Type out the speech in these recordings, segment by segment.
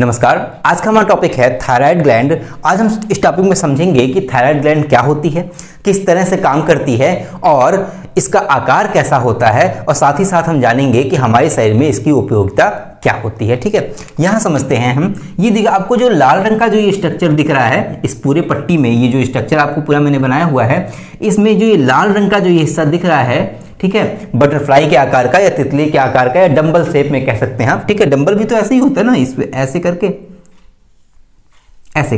नमस्कार। आज का हमारा टॉपिक है थायराइड ग्लैंड। आज हम इस टॉपिक में समझेंगे कि थायराइड ग्लैंड क्या होती है, किस तरह से काम करती है और इसका आकार कैसा होता है, और साथ ही साथ हम जानेंगे कि हमारे शरीर में इसकी उपयोगिता क्या होती है। ठीक है, यहाँ समझते हैं हम। ये देखिए, आपको जो लाल रंग का जो ये स्ट्रक्चर दिख रहा है, इस पूरे पट्टी में ये जो स्ट्रक्चर आपको पूरा मैंने बनाया हुआ है, इसमें जो ये लाल रंग का जो ये हिस्सा दिख रहा है, ठीक है, बटरफ्लाई के आकार का या तितली के आकार का या डंबल शेप में कह सकते हैं आप। ठीक है, डंबल भी तो ऐसे ही होता है ना, इस ऐसे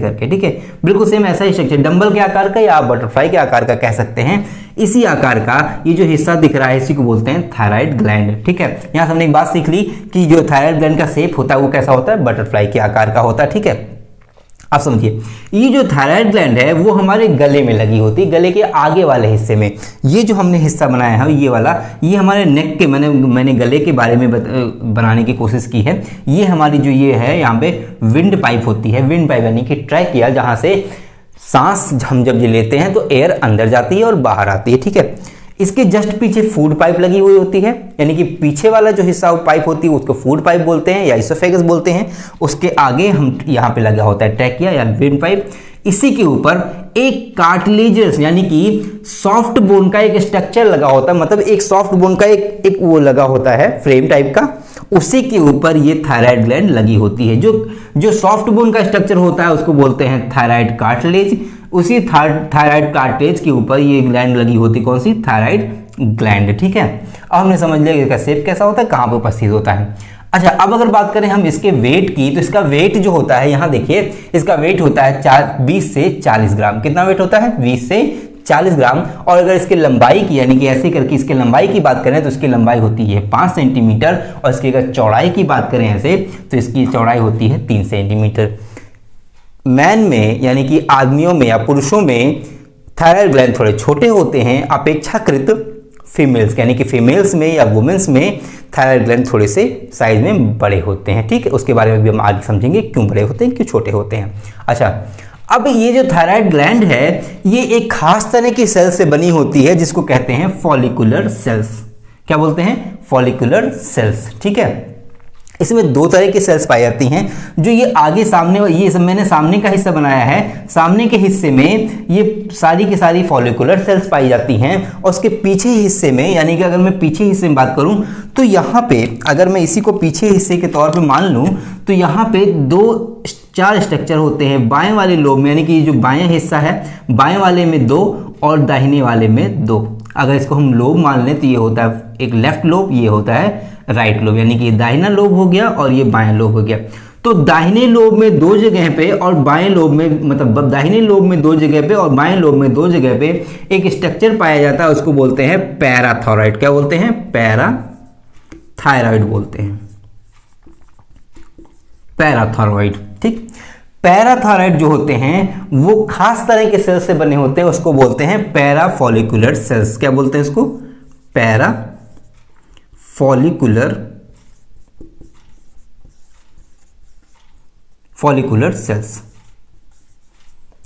करके, ठीक है, बिल्कुल सेम ऐसा ही स्ट्रक्चर, डंबल के आकार का या आप बटरफ्लाई के आकार का कह सकते हैं। इसी आकार का ये जो हिस्सा दिख रहा है, इसी को बोलते हैं थायराइड ग्लैंड। ठीक है, यहां से हमने एक बात सीख ली कि जो थायराइड ग्लैंड का शेप होता है वो कैसा होता है, बटरफ्लाई के आकार का होता है। ठीक है, आप समझिए, ये जो थायराइड ग्लैंड है वो हमारे गले में लगी होती है, गले के आगे वाले हिस्से में। ये जो हमने हिस्सा बनाया है ये वाला, ये हमारे नेक के, मैंने गले के बारे में बनाने की कोशिश की है। ये हमारी जो ये है, यहाँ पे विंड पाइप होती है, विंड पाइप यानी कि ट्रैकिया, जहाँ से सांस हम जब ये लेते हैं तो एयर अंदर जाती है और बाहर आती है। ठीक है, इसके जस्ट पीछे फूड पाइप लगी हुई होती है, यानी कि पीछे वाला जो हिस्सा पाइप होती है उसको फूड पाइप बोलते हैं या इसोफेगस बोलते हैं। उसके आगे हम यहाँ पे लगा होता है ट्रैकिया या विंड पाइप। इसी के ऊपर एक कार्टिलेजस यानी कि सॉफ्ट बोन का एक स्ट्रक्चर लगा होता है, मतलब एक सॉफ्ट बोन का एक वो लगा होता है, फ्रेम टाइप का। उसी के ऊपर ये थायराइड ग्लैंड लगी होती है। जो सॉफ्ट बोन का स्ट्रक्चर होता है उसको बोलते हैं थायराइड कार्टिलेज। उसी थायराइड कार्टिलेज के ऊपर ये ग्लैंड लगी होती है, कौन सी, थायराइड ग्लैंड। ठीक है, अब हमने समझ लिया इसका शेप कैसा होता है, कहाँ पे उपस्थित होता है। अच्छा, अब अगर बात करें हम इसके वेट की, तो इसका वेट जो होता है, यहाँ देखिए, इसका वेट होता है 20 से 40 ग्राम। कितना वेट होता है, 20 से 40 ग्राम। और अगर इसकी लंबाई की, यानी कि ऐसे करके इसकी लंबाई की बात करें तो इसकी लंबाई होती है 5 सेंटीमीटर, और इसकी अगर चौड़ाई की बात करें ऐसे तो इसकी चौड़ाई होती है 3 सेंटीमीटर। मैन में, यानी कि आदमियों में या पुरुषों में थायराइड ग्लैंड थोड़े छोटे होते हैं अपेक्षाकृत फीमेल्स, यानी कि फीमेल्स में या वुमेन्स में थायराइड ग्लैंड थोड़े से साइज में बड़े होते हैं। ठीक है, उसके बारे में भी हम आगे समझेंगे क्यों बड़े होते हैं, क्यों छोटे होते हैं। अच्छा, अब ये जो थायराइड ग्लैंड है ये एक खास तरह की सेल से बनी होती है जिसको कहते हैं फॉलिकुलर सेल्स। क्या बोलते हैं, फॉलिकुलर सेल्स। ठीक है, इसमें दो तरह की सेल्स पाई जाती हैं। जो ये आगे सामने, ये सब मैंने सामने का हिस्सा बनाया है, सामने के हिस्से में ये सारी की सारी फॉलिकुलर सेल्स पाई जाती हैं। और उसके पीछे हिस्से में, यानी कि अगर मैं पीछे हिस्से में बात करूं तो यहाँ पे, अगर मैं इसी को पीछे हिस्से के तौर पे मान लूं तो यहाँ पे 4 स्ट्रक्चर होते हैं। बाएं वाले लोब में, यानी कि जो बाएं हिस्सा है, बाएं वाले में 2 और दाहिने वाले में 2। अगर इसको हम लोब मान लें तो ये होता है एक लेफ्ट लोब, ये होता है राइट लोब, यानी कि दाहिना लोब हो गया और ये बाएं लोब हो गया। तो दाहिने लोब में 2 जगह पे और बाएं लोब में, मतलब दाहिने लोब में 2 जगह पे और बाएं लोब में 2 जगह पे एक स्ट्रक्चर पाया जाता है, उसको बोलते हैं पैराथायरॉइड। क्या बोलते हैं, पैराथायरॉइड बोलते हैं, पैराथायरॉइड। ठीक, पैराथायरॉइड जो होते हैं वो खास तरह के सेल्स से बने होते हैं, उसको बोलते हैं पैराफॉलिकुलर सेल्स। क्या बोलते हैं इसको, फॉलिकुलर सेल्स।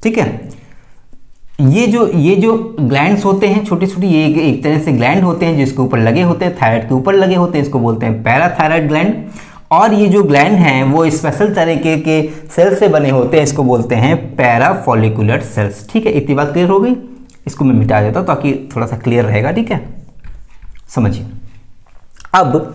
ठीक है, ये जो ग्लैंड्स होते हैं छोटी छोटी, ये एक तरह से ग्लैंड होते हैं जिसके ऊपर लगे होते हैं, थायराइड के ऊपर लगे होते हैं, इसको बोलते हैं पैराथायरॉइड ग्लैंड। और ये जो ग्लैंड हैं वो स्पेशल तरीके के सेल्स से बने होते हैं, इसको बोलते हैं पैराफॉलिकुलर सेल्स। ठीक है, इतनी बात क्लियर हो गई। इसको मैं मिटा देता हूँ ताकि थोड़ा सा क्लियर रहेगा। ठीक है, समझिए। अब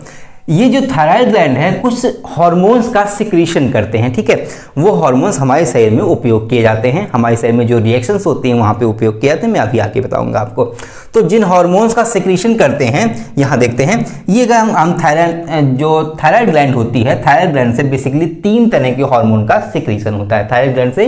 ये जो थायराइड ग्लैंड है कुछ हार्मोन्स का सिक्रीशन करते हैं। ठीक है, वो हार्मोन्स हमारे शरीर में उपयोग किए जाते हैं, हमारे शरीर में जो रिएक्शंस होती हैं वहाँ पे उपयोग किए जाते हैं। मैं अभी आके बताऊंगा आपको। तो जिन हार्मोन्स का सिक्रीशन करते हैं, यहाँ देखते हैं, ये अगर हम थायराइड, जो थायराइड ग्लैंड होती है, थायराइड ग्लैंड से बेसिकली 3 तरह के हार्मोन का सिक्रीशन होता है। थायराइड ग्लैंड से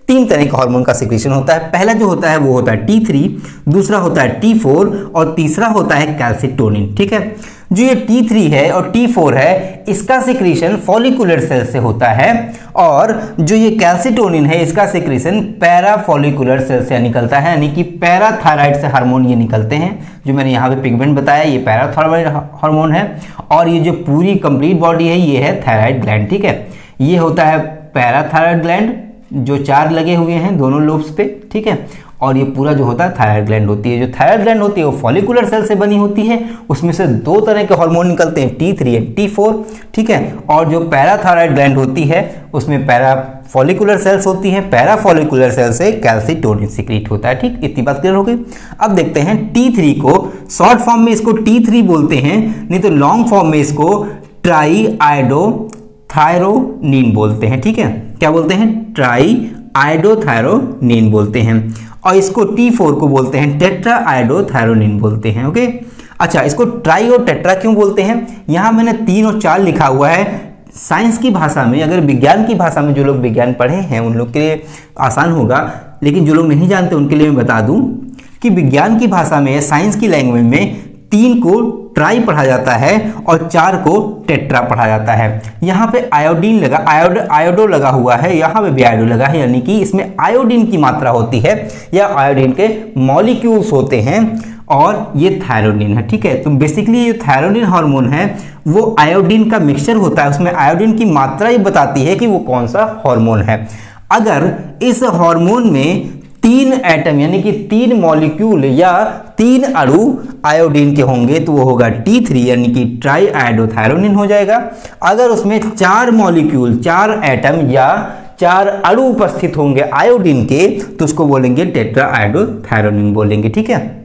3 तरह के हार्मोन का सिक्रीशन होता है। पहला जो होता है वो होता है T3, दूसरा होता है T4 और तीसरा होता है कैल्सिटोनिन। ठीक है, जो ये T3 है और T4 है इसका सिक्रीशन फॉलिकुलर सेल से होता है, और जो ये कैल्सिटोनिन है इसका सिक्रीशन पैराफॉलिकुलर सेल से निकलता है, यानी कि पैराथायरॉइड से हार्मोन ये निकलते हैं। जो मैंने यहाँ पे पिगमेंट बताया ये पैराथायरॉइड हार्मोन है, और ये जो पूरी कंप्लीट बॉडी है ये है थायराइड ग्लैंड। ठीक है, ये होता है पैराथायरॉइड ग्लैंड जो 4 लगे हुए हैं दोनों लोब्स पे। ठीक है, और ये पूरा जो होता है थायराइड ग्लैंड होती है। जो थायराइड ग्लैंड होती है वो फॉलिकुलर सेल से बनी होती है, उसमें से दो तरह के हार्मोन निकलते हैं, T3 एंड T4, ठीक है। और जो पैराथायराइड ग्लैंड होती है उसमें पैरा फॉलिकुलर सेल्स होती हैं, पैरा फॉलिकुलर सेल से कैल्सीटोनिन सीक्रेट होता है, ठीक। इतनी बात क्लियर हो गई। अब देखते हैं T3 को, शॉर्ट फॉर्म में इसको T3 बोलते हैं, नहीं तो लॉन्ग फॉर्म में इसको ट्राईआयोडोथायरोनिन बोलते हैं, ठीक है। क्या बोलते हैं? ट्राईआयोडोथायरोनिन बोलते हैं। और इसको T4 को बोलते हैं टेट्राआयोडोथायरोनिन बोलते हैं, ओके। अच्छा, इसको ट्राई और टेट्रा क्यों बोलते हैं? यहां मैंने 3 और 4 लिखा हुआ है। साइंस की भाषा में, अगर विज्ञान की भाषा में जो लोग विज्ञान पढ़े हैं उन लोग के लिए आसान होगा, लेकिन जो लोग नहीं जानते उनके लिए मैं बता दूं कि विज्ञान की भाषा में, साइंस की लैंग्वेज में 3 को ट्राई पढ़ा जाता है और 4 को टेट्रा पढ़ा जाता है। यहाँ पे आयोडीन लगा, आयोडो लगा हुआ है, यहाँ पे भी आयोडो लगा है, यानी कि इसमें आयोडीन की मात्रा होती है या आयोडीन के मॉलिक्यूल्स होते हैं, और ये थायरोनिन है, ठीक है। तो बेसिकली ये थायरोनिन हार्मोन है वो आयोडीन का मिक्सचर होता है, उसमें आयोडीन की मात्रा ये बताती है कि वो कौन सा हार्मोन है। अगर इस हार्मोन में 3 एटम यानी कि 3 मॉलिक्यूल या 3 अणु आयोडीन के होंगे तो वो होगा T3 यानी कि ट्राईआयोडोथायरोनिन हो जाएगा। अगर उसमें 4 मॉलिक्यूल, 4 एटम या 4 अणु उपस्थित होंगे आयोडीन के तो उसको बोलेंगे टेट्राआयोडोथायरोनिन बोलेंगे, ठीक है।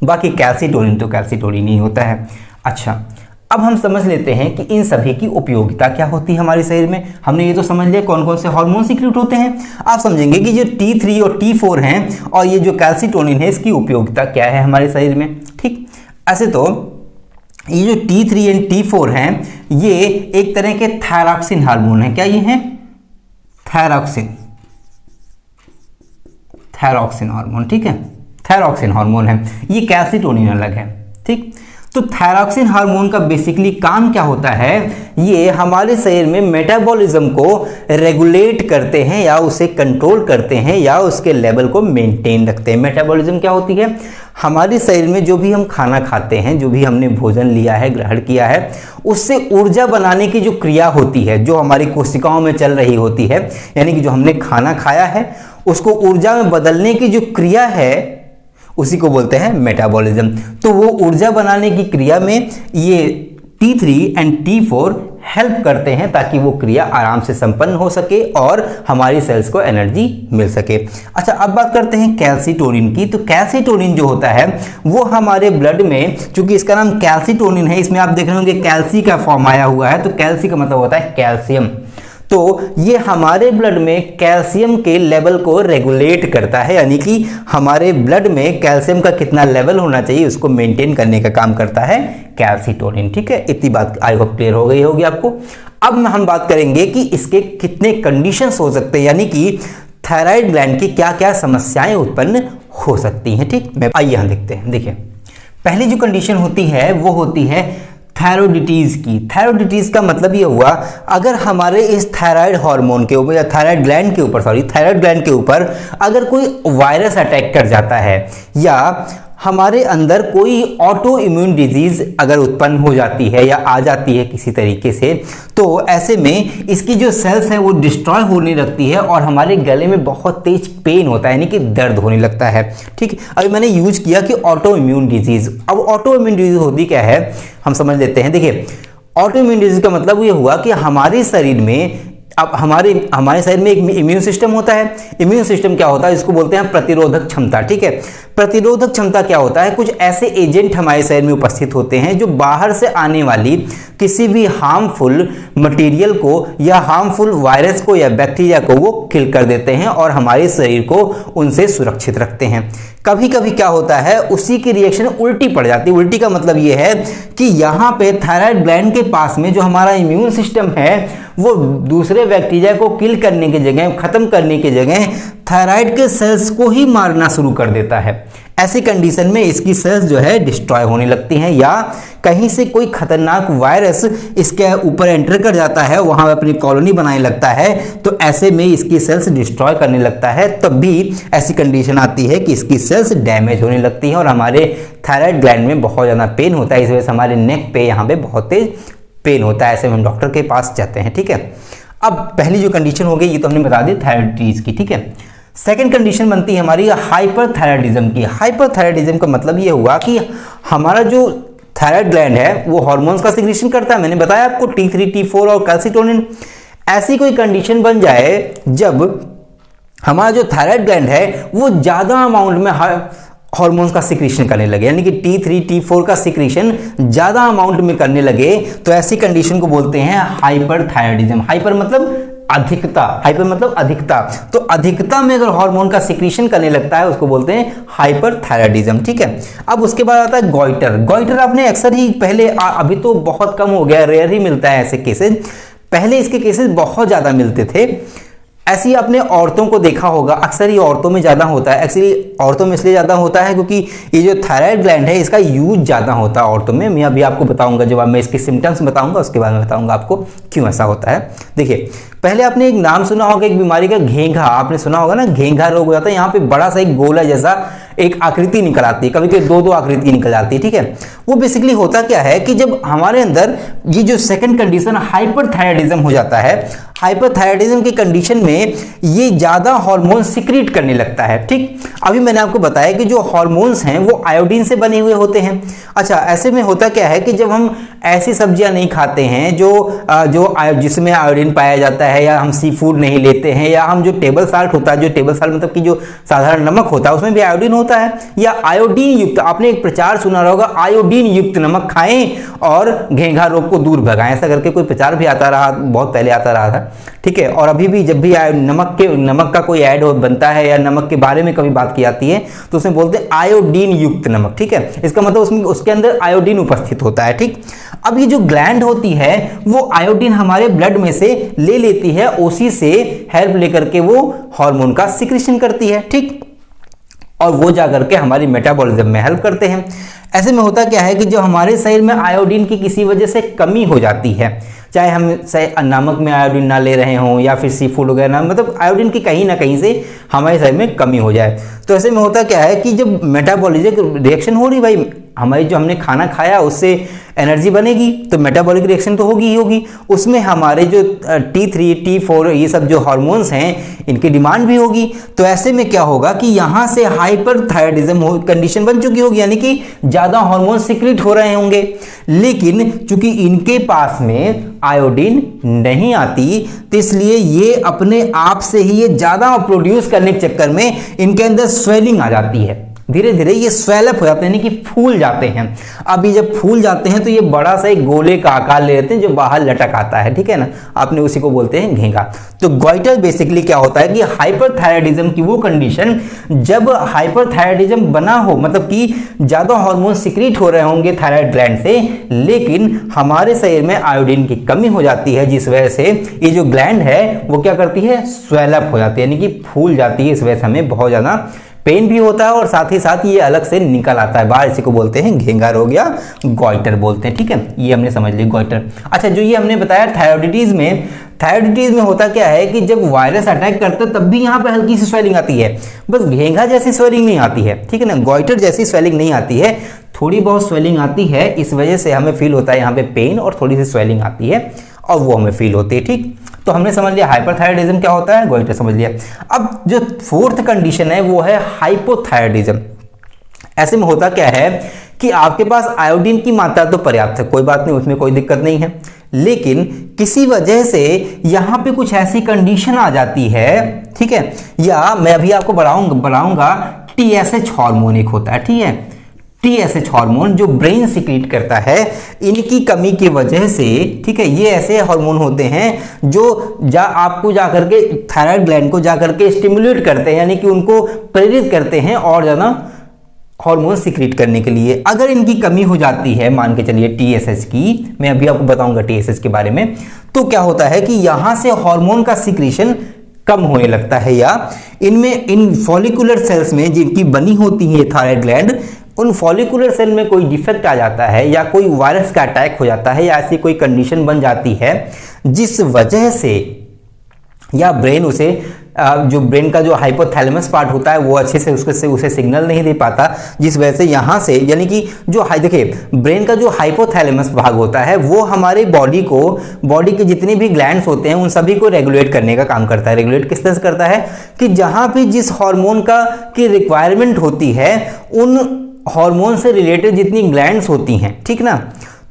बाकी कैल्सीटोनिन तो कैल्सीटोनिन ही होता है। अच्छा, अब हम समझ लेते हैं कि इन सभी की उपयोगिता क्या होती है हमारे शरीर में। हमने ये तो समझ लिया कौन कौन से हार्मोन सीक्रेट होते हैं। आप समझेंगे कि जो T3 और T4 हैं और ये जो कैल्सीटोनिन है इसकी उपयोगिता क्या है हमारे शरीर में, ठीक। ऐसे तो ये जो T3 एंड T4 हैं ये एक तरह के थायरॉक्सिन हार्मोन है। क्या ये हैं? थायरॉक्सिन हार्मोन, ठीक है। थायरॉक्सिन हार्मोन है, ये कैल्सीटोनिन अलग है, ठीक। तो थायरॉक्सिन हार्मोन का बेसिकली काम क्या होता है? ये हमारे शरीर में मेटाबॉलिज्म को रेगुलेट करते हैं या उसे कंट्रोल करते हैं या उसके लेवल को मेंटेन रखते हैं। मेटाबॉलिज्म क्या होती है? हमारे शरीर में जो भी हम खाना खाते हैं, जो भी हमने भोजन लिया है, ग्रहण किया है, उससे ऊर्जा बनाने की जो क्रिया होती है, जो हमारी कोशिकाओं में चल रही होती है, यानी कि जो हमने खाना खाया है उसको ऊर्जा में बदलने की जो क्रिया है उसी को बोलते हैं मेटाबॉलिज्म। तो वो ऊर्जा बनाने की क्रिया में ये T3 एंड T4 हेल्प करते हैं ताकि वो क्रिया आराम से संपन्न हो सके और हमारी सेल्स को एनर्जी मिल सके। अच्छा, अब बात करते हैं कैल्सीटोनिन की। तो कैल्सीटोनिन जो होता है वो हमारे ब्लड में, चूंकि इसका नाम कैल्सीटोनिन है, इसमें आप देख रहे होंगे कैल्सी का फॉर्म आया हुआ है, तो कैल्सी का मतलब होता है कैल्शियम। तो ये हमारे ब्लड में कैल्शियम के लेवल को रेगुलेट करता है, यानी कि हमारे ब्लड में कैल्शियम का कितना लेवल होना चाहिए उसको मेंटेन करने का काम करता है कैल्सीटोनिन, ठीक है। इतनी बात आई होप क्लियर हो गई होगी आपको। अब हम बात करेंगे कि इसके कितने कंडीशंस हो सकते हैं, यानी कि थायराइड ग्लैंड की क्या क्या समस्याएं उत्पन्न हो सकती हैं, ठीक। आइए यहाँ देखते हैं। देखिए, पहली जो कंडीशन होती है वो होती है थायरोइडिटीज की। थायरोइडिटीज का मतलब ये हुआ, अगर हमारे इस थायराइड हार्मोन के ऊपर या थायराइड ग्लैंड के ऊपर अगर कोई वायरस अटैक कर जाता है या हमारे अंदर कोई ऑटो इम्यून डिजीज अगर उत्पन्न हो जाती है या आ जाती है किसी तरीके से, तो ऐसे में इसकी जो सेल्स हैं वो डिस्ट्रॉय होने लगती है और हमारे गले में बहुत तेज पेन होता है, यानी कि दर्द होने लगता है, ठीक। अभी मैंने यूज किया कि ऑटो इम्यून डिजीज। अब ऑटो इम्यून डिजीज होती क्या है हम समझ लेते हैं। देखिए, ऑटो इम्यून डिजीज का मतलब ये हुआ कि हमारे शरीर में, अब हमारे शरीर में एक इम्यून सिस्टम होता है। इम्यून सिस्टम क्या होता है? इसको बोलते हैं प्रतिरोधक क्षमता, ठीक है। प्रतिरोधक क्षमता क्या होता है? कुछ ऐसे एजेंट हमारे शरीर में उपस्थित होते हैं जो बाहर से आने वाली किसी भी हार्मफुल मटेरियल को या हार्मफुल वायरस को या बैक्टीरिया को वो किल कर देते हैं और हमारे शरीर को उनसे सुरक्षित रखते हैं। कभी कभी क्या होता है, उसी की रिएक्शन उल्टी पड़ जाती है। उल्टी का मतलब ये है कि यहाँ पे थायराइड ग्लैंड के पास में जो हमारा इम्यून सिस्टम है वो दूसरे बैक्टीरिया को किल करने की जगह, खत्म करने की जगह थायराइड के सेल्स को ही मारना शुरू कर देता है। ऐसी कंडीशन में इसकी सेल्स जो है डिस्ट्रॉय होने लगती हैं, या कहीं से कोई खतरनाक वायरस इसके ऊपर एंटर कर जाता है, वहां अपनी कॉलोनी बनाने लगता है, तो ऐसे में इसकी सेल्स डिस्ट्रॉय करने लगता है। तब भी ऐसी कंडीशन आती है कि इसकी सेल्स डैमेज होने लगती हैं और हमारे थायराइड ग्लैंड में बहुत ज़्यादा पेन होता है। इस वजह से हमारे नेक पे यहाँ पे बहुत तेज पेन होता है, ऐसे में हम डॉक्टर के पास जाते हैं, ठीक है। अब पहली जो कंडीशन हो गई ये तो हमने बता दी थायराइडिटीज की, ठीक है। सेकेंड कंडीशन बनती है हमारी हाइपरथायराइडिज्म की। हाइपरथायराइडिज्म का मतलब ये हुआ कि हमारा जो थायराइड ग्लैंड है वो हार्मोन्स का सिक्रीशन करता है, मैंने बताया आपको T3, T4 और कैल्सिटोनिन। ऐसी कोई कंडीशन बन जाए जब हमारा जो थायराइड ग्लैंड है वो ज़्यादा अमाउंट में हार्मोन्स का सिक्रीशन करने लगे, यानी कि T3, T4 का सिक्रीशन ज़्यादा अमाउंट में करने लगे, तो ऐसी कंडीशन को बोलते हैं हाइपरथायराइडिज्म। हाइपर मतलब अधिकता, हाइपर मतलब अधिकता, तो अधिकता में अगर हार्मोन का सिक्रीशन करने लगता है उसको बोलते हैं हाइपरथायराइडिज्म, ठीक है। अब उसके बाद आता है गॉइटर। गॉइटर आपने अक्सर ही पहले, अभी तो बहुत कम हो गया, रेयर ही मिलता है ऐसे केसेस, पहले इसके केसेस बहुत ज़्यादा मिलते थे। ऐसी आपने औरतों को देखा होगा, अक्सर ही औरतों में ज़्यादा होता है। एक्चुअली औरतों में इसलिए ज़्यादा होता है क्योंकि ये जो थायराइड ग्लैंड है इसका यूज ज़्यादा होता है औरतों में। मैं अभी आपको बताऊंगा, जब मैं इसके सिम्टम्स बताऊंगा उसके बाद में बताऊंगा आपको क्यों ऐसा होता है। देखिए, पहले आपने एक नाम सुना होगा एक बीमारी का, घेंघा, आपने सुना होगा ना, घेंघा रोग हो जाता है। यहाँ पे बड़ा सा एक गोला जैसा एक आकृति निकल आती है, कभी कभी दो आकृति निकल जाती है, ठीक है। वो बेसिकली होता क्या है कि जब हमारे अंदर ये जो सेकंड कंडीशन हाइपरथायराइडिज्म हो जाता है, हाइपरथायराइडिज्म की कंडीशन में ये ज्यादा हार्मोन सिक्रीट करने लगता है, ठीक। अभी मैंने आपको बताया कि जो हार्मोन्स हैं वो आयोडीन से बने हुए होते हैं। अच्छा, ऐसे में होता क्या है कि जब हम ऐसी सब्जियां नहीं खाते हैं जिसमें आयोडीन पाया जाता है, या हम सी फूड नहीं लेते हैं, या हम जो टेबल साल्ट होता है, जो टेबल साल्ट मतलब कि जो साधारण नमक होता है उसमें भी आयोडीन होता है, या आयोडीन युक्त, आपने एक प्रचार सुना होगा, आयोडीन युक्त नमक खाएं और घेंघा रोग को दूर भगाएं, ऐसा करके कोई प्रचार भी आता रहा, बहुत पहले आता रहा था, ठीक है। और अभी भी जब भी नमक का कोई ऐड बनता है या नमक के बारे में कभी बात की जाती है तो उसमें बोलते हैं आयोडीन युक्त नमक, ठीक है। इसका मतलब उसके अंदर आयोडीन उपस्थित होता है, ठीक। अब ये जो ग्लैंड होती है वो आयोडीन हमारे ब्लड में से ले लेती है, उसी से हेल्प लेकर के वो हार्मोन का सिक्रीशन करती है, ठीक। और वो जाकर के हमारी मेटाबॉलिज्म में हेल्प करते हैं। ऐसे में होता क्या है कि जो हमारे शरीर में आयोडीन की किसी वजह से कमी हो जाती है, चाहे हम नमक में आयोडीन ना ले रहे हों या फिर सी फूड वगैरह ना, मतलब आयोडीन की कहीं ना कहीं से हमारे शरीर में कमी हो जाए, तो ऐसे में होता क्या है कि जब मेटाबॉलिज्म रिएक्शन हो रही, भाई हमारी जो हमने खाना खाया उससे एनर्जी बनेगी तो मेटाबॉलिक रिएक्शन तो होगी ही होगी, उसमें हमारे जो T3, T4 ये सब जो हार्मोन्स हैं इनकी डिमांड भी होगी। तो ऐसे में क्या होगा कि यहाँ से हाइपरथायराइडिज्म कंडीशन बन चुकी होगी, यानी कि ज़्यादा हार्मोन सिक्रीट हो रहे होंगे, लेकिन चूंकि इनके पास में आयोडीन नहीं आती तो इसलिए ये अपने आप से ही ये ज़्यादा प्रोड्यूस करने के चक्कर में इनके अंदर स्वेलिंग आ जाती है, धीरे धीरे ये स्वेलअप हो जाते हैं, यानी कि फूल जाते हैं। अब ये जब फूल जाते हैं तो ये बड़ा सा एक गोले का आकार ले लेते हैं जो बाहर लटक आता है, ठीक है ना, आपने उसी को बोलते हैं घेंघा। तो गॉइटर बेसिकली क्या होता है कि हाइपरथायराइडिज्म की वो कंडीशन जब हाइपरथायराइडिज्म बना हो, मतलब कि ज्यादा हार्मोन सिक्रीट हो रहे होंगे थायराइड ग्लैंड से, लेकिन हमारे शरीर में आयोडीन की कमी हो जाती है, जिस वजह से ये जो ग्लैंड है वो क्या करती है, स्वेलअप हो जाती है, यानी कि फूल जाती है। इस वजह से हमें बहुत ज्यादा पेन भी होता है और साथ ही साथ ये अलग से निकल आता है बाहर, इसी को बोलते हैं घेंघा रोग या गॉइटर बोलते हैं, ठीक है। ये हमने समझ लिया गॉइटर। अच्छा, जो ये हमने बताया थायराइडिटीज में होता क्या है कि जब वायरस अटैक करता है तब भी यहाँ पे हल्की सी स्वेलिंग आती है, बस घेंघा जैसी स्वेलिंग नहीं आती है, ठीक है ना, गॉइटर जैसी स्वेलिंग नहीं आती है, थोड़ी बहुत स्वेलिंग आती है। इस वजह से हमें फील होता है यहाँ पे पेन और थोड़ी सी स्वेलिंग आती है और वो हमें फील होती है, ठीक। तो हमने समझ लिया हाइपरथायराइडिज्म क्या होता है, गॉइटर समझ लिया। अब जो फोर्थ कंडीशन है वो है हाइपोथायराइडिज्म। ऐसे में होता क्या है कि आपके पास आयोडीन की मात्रा तो पर्याप्त है, कोई बात नहीं, उसमें कोई दिक्कत नहीं है, लेकिन किसी वजह से यहाँ पे कुछ ऐसी कंडीशन आ जाती है, ठीक है, या मैं अभी आपको बढ़ाऊंगा TSH हार्मोन एक होता है, ठीक है, TSH हार्मोन जो ब्रेन सिक्रीट करता है, इनकी कमी की वजह से, ठीक है, ये ऐसे हार्मोन होते हैं जो आपको जाकर के थायराइड ग्लैंड को जाकर के स्टिमुलेट करते हैं, यानी कि उनको प्रेरित करते हैं और ज़्यादा हार्मोन सिक्रीट करने के लिए। अगर इनकी कमी हो जाती है, मान के चलिए TSH की, मैं अभी आपको बताऊंगा TSH के बारे में, तो क्या होता है कि यहाँ से हार्मोन का सिक्रीशन कम होने लगता है, या इन फॉलिकुलर सेल्स में जिनकी बनी होती है थायराइड ग्लैंड, उन फॉलिकुलर सेल में कोई डिफेक्ट आ जाता है या कोई वायरस का अटैक हो जाता है या ऐसी कोई कंडीशन बन जाती है जिस वजह से या ब्रेन उसे जो ब्रेन का जो हाइपोथैलेमस पार्ट होता है वो अच्छे से उसे सिग्नल नहीं दे पाता, जिस वजह से यहाँ से यानी कि जो देखिए ब्रेन का जो हाइपोथैलेमस भाग होता है वो हमारे बॉडी के जितने भी ग्लैंड्स होते हैं उन सभी को रेगुलेट करने का काम करता है। रेगुलेट किस तरह से करता है कि जहाँ पे जिस हार्मोन की रिक्वायरमेंट होती है उन हार्मोन से रिलेटेड जितनी ग्लैंड्स होती हैं, ठीक ना,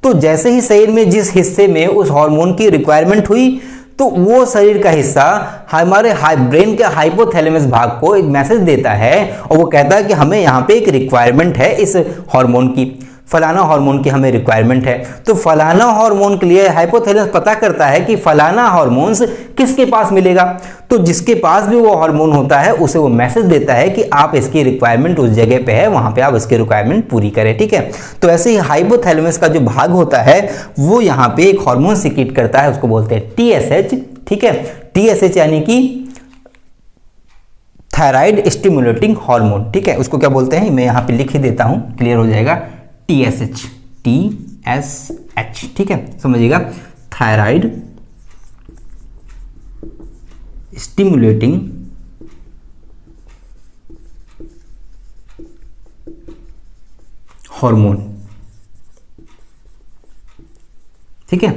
तो जैसे ही शरीर में जिस हिस्से में उस हार्मोन की रिक्वायरमेंट हुई तो वो शरीर का हिस्सा हमारे ब्रेन के हाइपोथैलेमस भाग को एक मैसेज देता है और वो कहता है कि हमें यहाँ पे एक रिक्वायरमेंट है इस हार्मोन की, फलाना हार्मोन की हमें रिक्वायरमेंट है। तो फलाना हार्मोन के लिए हाइपोथैलेमस पता करता है कि फलाना हार्मोन्स किसके पास मिलेगा, तो जिसके पास भी वो हार्मोन होता है उसे वो मैसेज देता है कि आप इसकी रिक्वायरमेंट उस जगह पे है, वहां पे आप इसकी रिक्वायरमेंट पूरी करें, ठीक है। तो ऐसे ही हाइपोथैलेमस का जो भाग होता है वो यहाँ पे एक हार्मोन सिक्रीट करता है, उसको बोलते हैं TSH, ठीक है। TSH यानी कि थायराइड स्टिमुलेटिंग हार्मोन, ठीक है। उसको क्या बोलते हैं मैं यहाँ पे लिख ही देता हूं, क्लियर हो जाएगा। TSH, ठीक है, समझिएगा, थायराइड स्टिमुलेटिंग हार्मोन, ठीक है।